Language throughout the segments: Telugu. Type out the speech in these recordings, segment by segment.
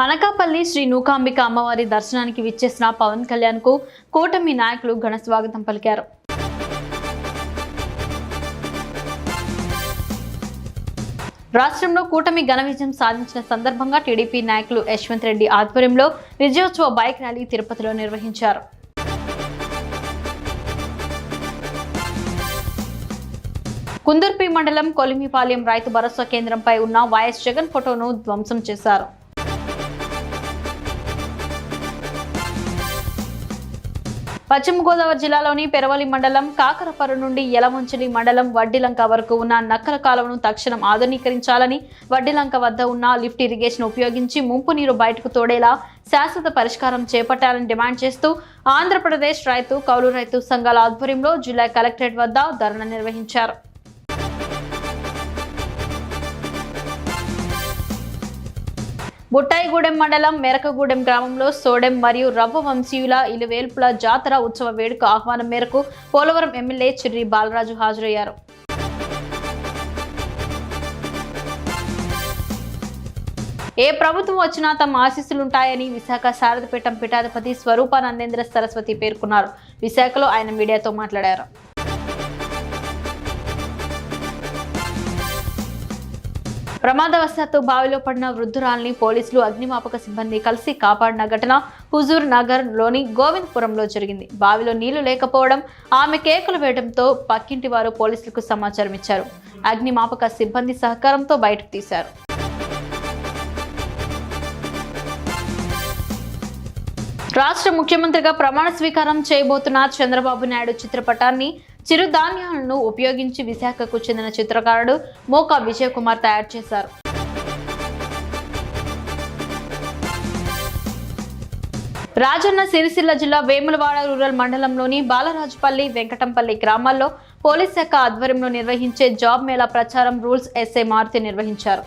అనకాపల్లి శ్రీ నూకాంబిక అమ్మవారి దర్శనానికి విచ్చేసిన పవన్ కళ్యాణ్ కు కూటమి నాయకులు ఘన స్వాగతం పలికారు. రాష్ట్రంలో కూటమి ఘన విజయం సాధించిన సందర్భంగా టీడీపీ నాయకులు యశ్వంత్ రెడ్డి ఆధ్వర్యంలో విజయోత్సవ బైక్ ర్యాలీ తిరుపతిలో నిర్వహించారు. కుందుర్పి మండలం కొలిమిపాలెం రైతు భరోసా కేంద్రంపై ఉన్న వైఎస్ జగన్ ఫోటోను ధ్వంసం చేశారు. పశ్చిమ గోదావరి జిల్లాలోని పెరవలి మండలం కాకరపర్రు నుండి యలమంచిలి మండలం వడ్డిలంక వరకు ఉన్న నక్కల కాలువను తక్షణం ఆధునీకరించాలని, వడ్డిలంక వద్ద ఉన్న లిఫ్ట్ ఇరిగేషన్ ఉపయోగించి ముంపు నీరు బయటకు తోడేలా శాశ్వత పరిష్కారం చేపట్టాలని డిమాండ్ చేస్తూ ఆంధ్రప్రదేశ్ రైతు కౌలు రైతు సంఘాల ఆధ్వర్యంలో జిల్లా కలెక్టరేట్ వద్ద ధర్నా నిర్వహించారు. బుట్టాయిగూడెం మండలం మెరకగూడెం గ్రామంలో సోడెం మరియు రవ్వ వంశీయుల ఇలువేల్పుల జాతర ఉత్సవ వేడుక ఆహ్వానం మేరకు పోలవరం ఎమ్మెల్యే చిర్రి బాలరాజు హాజరయ్యారు. ఏ ప్రభుత్వం వచ్చినా తమ ఆశీస్సులుంటాయని విశాఖ శారదపీఠం పీఠాధిపతి స్వరూపానందేంద్ర సరస్వతి పేర్కొన్నారు. విశాఖలో ఆయన మీడియాతో మాట్లాడారు. ప్రమాదవశాత్తు బావిలో పడిన వృద్ధురాల్ని పోలీసులు అగ్నిమాపక సిబ్బంది కలిసి కాపాడిన ఘటన హుజూర్ నగర్ లోని గోవిందపురంలో జరిగింది. బావిలో నీళ్లు లేకపోవడం, ఆమె కేకలు వేయడంతో పక్కింటి వారు పోలీసులకు సమాచారం ఇచ్చారు. అగ్నిమాపక సిబ్బంది సహకారంతో బయటకు తీశారు. రాష్ట్ర ముఖ్యమంత్రిగా ప్రమాణ స్వీకారం చేయబోతున్న చంద్రబాబు నాయుడు చిత్రపటాన్ని చిరుధాన్యాలను ఉపయోగించి విశాఖకు చెందిన చిత్రకారుడు మోకా విజయ్ కుమార్ తయారు చేశారు. రాజన్న సిరిసిల్ల జిల్లా వేములవాడ రూరల్ మండలంలోని బాలరాజుపల్లి, వెంకటంపల్లి గ్రామాల్లో పోలీస్ శాఖ ఆధ్వర్యంలో నిర్వహించే జాబ్ మేళా ప్రచారం రూల్స్ ఎస్ఐ మారుతి నిర్వహించారు.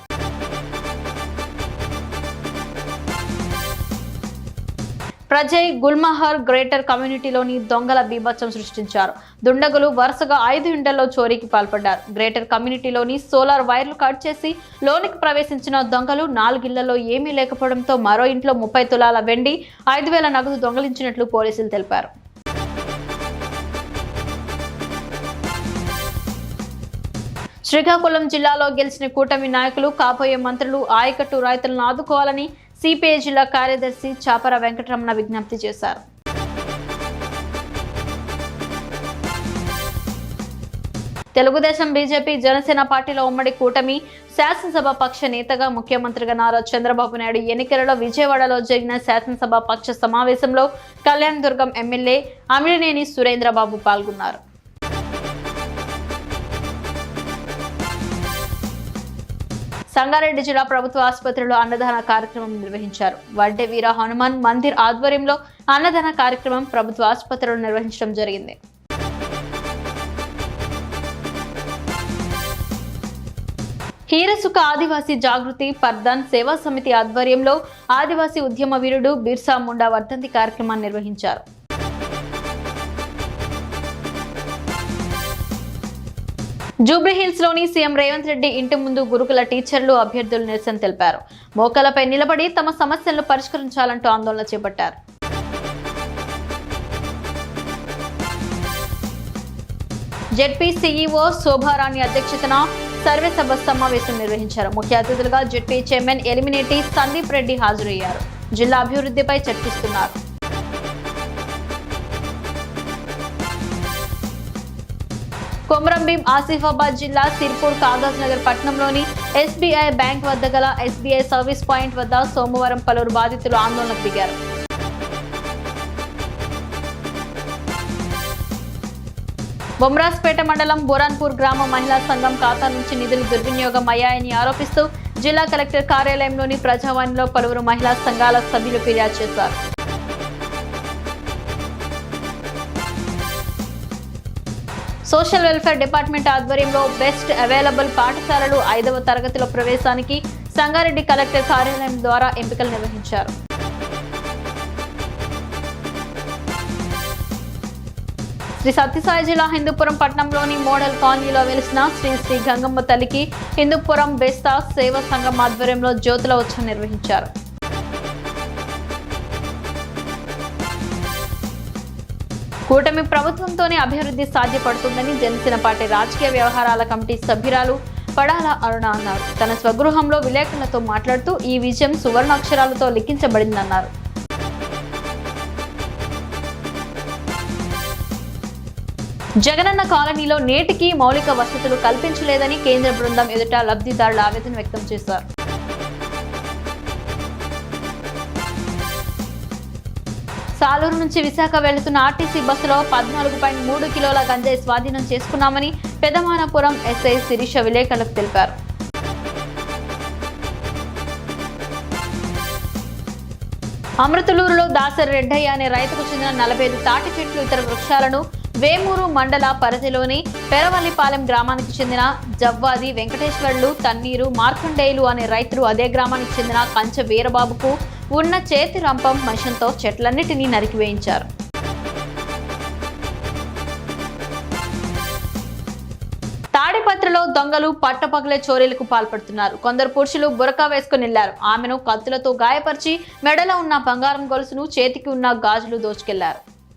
ప్రజయ్ గుల్మహర్ గ్రేటర్ కమ్యూనిటీలోని దొంగల బీభత్సం సృష్టించారు. దుండగులు వరుసగా 5 ఇండ్లలో చోరీకి పాల్పడ్డారు. గ్రేటర్ కమ్యూనిటీలోని సోలార్ వైర్లు కట్ చేసి లోనికి ప్రవేశించిన దొంగలు 4 ఇళ్లలో ఏమీ లేకపోవడంతో మరో ఇంట్లో 30 తులాల వెండి, 5,000 నగదు దొంగలించినట్లు పోలీసులు తెలిపారు. శ్రీకాకుళం జిల్లాలో గెలిచిన కూటమి నాయకులు కాబోయే మంత్రులు ఆయకట్టు రైతులను ఆదుకోవాలని సిపిఐ జిల్లా కార్యదర్శి చాపర వెంకటరమణ విజ్ఞప్తి చేశారు. తెలుగుదేశం, బీజేపీ, జనసేన పార్టీల ఉమ్మడి కూటమి శాసనసభ పక్ష నేతగా ముఖ్యమంత్రిగా నారా చంద్రబాబు నాయుడు ఎన్నికలలో విజయవాడలో జరిగిన శాసనసభ పక్ష సమావేశంలో కళ్యాణదుర్గం ఎమ్మెల్యే అమిలినేని సురేంద్రబాబు పాల్గొన్నారు. సంగారెడ్డి జిల్లా ప్రభుత్వ ఆసుపత్రిలో అన్నదాన కార్యక్రమం నిర్వహించారు. వడ్డే వీర హనుమాన్ మందిర్ ఆధ్వర్యంలో అన్నదాన కార్యక్రమం ప్రభుత్వ ఆసుపత్రిలో నిర్వహించడం జరిగింది. హీరసుక ఆదివాసీ జాగృతి పర్దాన్ సేవా సమితి ఆధ్వర్యంలో ఆదివాసీ ఉద్యమ వీరుడు బిర్సా ముండా వర్ధంతి కార్యక్రమాన్ని నిర్వహించారు. జూబ్లీహిల్స్ లోని సీఎం రేవంత్ రెడ్డి ఇంటి ముందు గురుకుల టీచర్లు, అభ్యర్థులు నిరసన తెలిపారు. మోకాలపై నిలబడి తమ సమస్యలను పరిష్కరించాలంటూ ఆందోళన చేపట్టారు. జెడ్పీ సీఈఓ శోభారాణి అధ్యక్షతన సర్వసభ సమావేశం నిర్వహించారు. ముఖ్య అతిథులుగా జెడ్పీ చైర్మన్ ఎలిమినేటి సందీప్ రెడ్డి హాజరయ్యారు. జిల్లా అభివృద్ధిపై చర్చిస్తున్నారు. కొమరంభీం ఆసిఫాబాద్ జిల్లా సిర్పూర్ కాగజ్ నగర్ పట్టణంలోని ఎస్బీఐ బ్యాంక్ వద్ద గల ఎస్బీఐ సర్వీస్ పాయింట్ వద్ద సోమవారం పలువురు బాధితులు ఆందోళనకు దిగారు. బొమ్రాస్పేట మండలం బోరాన్పూర్ గ్రామ మహిళా సంఘం ఖాతా నుంచి నిధులు దుర్వినియోగం అయ్యాయని ఆరోపిస్తూ జిల్లా కలెక్టర్ కార్యాలయంలోని ప్రజావాణిలో పలువురు మహిళా సంఘాల సభ్యులు ఫిర్యాదు చేశారు. సోషల్ వెల్ఫేర్ డిపార్ట్మెంట్ ఆధ్వర్యంలో బెస్ట్ అవైలబుల్ పాఠశాలలు 5వ తరగతిలో ప్రవేశానికి సంగారెడ్డి కలెక్టర్ కార్యాలయం ద్వారా ఎంపికలు నిర్వహించారు. శ్రీ సత్యసాయి జిల్లా హిందూపురం పట్టణంలోని మోడల్ కాలనీలో వెలిసిన శ్రీ శ్రీ గంగమ్మ తల్లికి హిందూపురం బెస్తా సేవా సంఘం ఆధ్వర్యంలో జ్యోతుల ఉత్సవం నిర్వహించారు. కూటమి ప్రభుత్వంతోనే అభివృద్ధి సాధ్యపడుతుందని జనసేన పార్టీ రాజకీయ వ్యవహారాల కమిటీ సభ్యురాలు పడాల అరుణ అన్నారు. తన స్వగృహంలో విలేకరులతో మాట్లాడుతూ ఈ విజయం సువర్ణాక్షరాలతో లిఖించబడిందన్నారు. జగనన్న కాలనీలో నేటికి మౌలిక వసతులు కల్పించలేదని కేంద్ర బృందం ఎదుట లబ్ధిదారులు ఆవేదన వ్యక్తం చేశారు. సాలూరు నుంచి విశాఖ వెళుతున్న ఆర్టీసీ బస్సులో 14.3 కిలోల గంజాయి స్వాధీనం చేసుకున్నామని పెదమానపురం ఎస్ఐ శిరీష విలేకరులకు తెలిపారు. అమృతలూరులో దాసరి రెడ్డయ్య అనే రైతుకు చెందిన 45 తాటి చెట్లు ఇతర వృక్షాలను వేమూరు మండల పరిధిలోని పెరవల్లిపాలెం గ్రామానికి చెందిన జవ్వాది వెంకటేశ్వర్లు, తన్నీరు మార్కండేయులు అనే రైతులు అదే గ్రామానికి చెందిన కంచ వీరబాబుకు ఉన్న చేతి రంపం మషంతో చెట్లన్నిటినీ నరికివేయించారు. తాడిపత్రిలో దొంగలు పట్టపగలే చోరీలకు పాల్పడుతున్నారు. కొందరు పురుషులు బురకా వేసుకుని వెళ్లారు. ఆమెను కత్తులతో గాయపరిచి మెడలో ఉన్న బంగారం గొలుసును, చేతికి ఉన్న గాజులు దోచుకెళ్లారు.